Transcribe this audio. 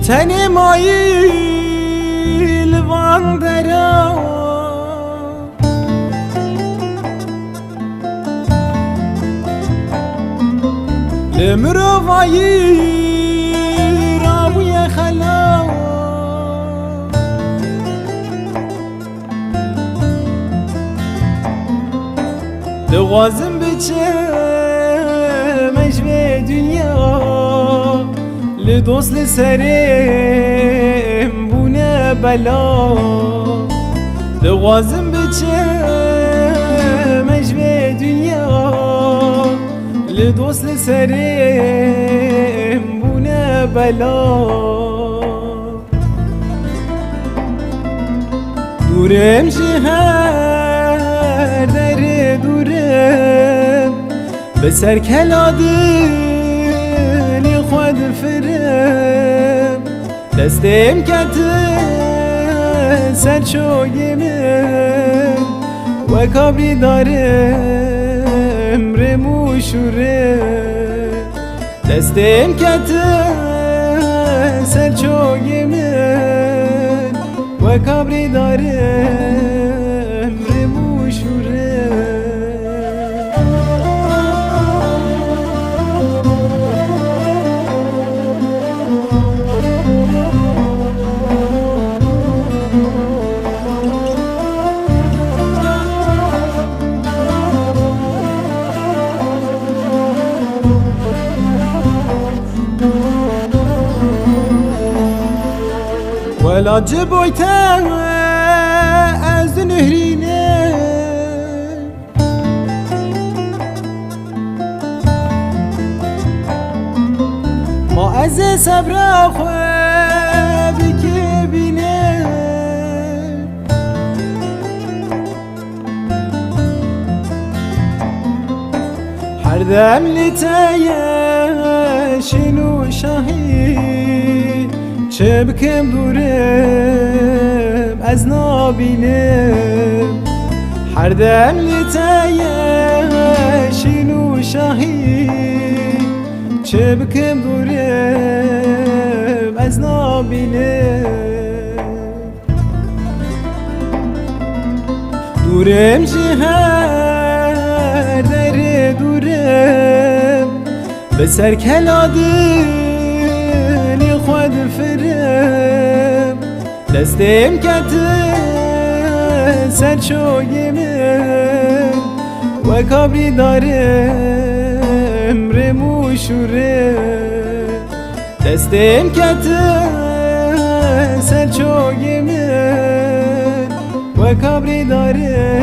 تن مایل وان درا لمروایی رابوی خلا دوازم بچه مجمع دنیا لدوست لسرم بونه بلا دوازم بچه مجمع دنیا لدوست لسرم بونه بلا دورم شهر در دورم بسر کلادلی خود فرم دستم کتن سر چوگی من و کابری دارم رموشورم دستم کتن سر چوگی من و کابری دارم رموشورم ولا جبويته از نهرینه ما از صبر خواه بکی بینه هر دم لیتایه شنو شاهی چه بکم دورم از نابینم هر دم لیتایه شینو شاهی چه بکم دورم از نابینم دورم شهر در دورم بسر کلادم خود فرم دستم کتن سر چوگی من و کابری دارم رموشورم دستم کتن سر چوگی من و کابری دارم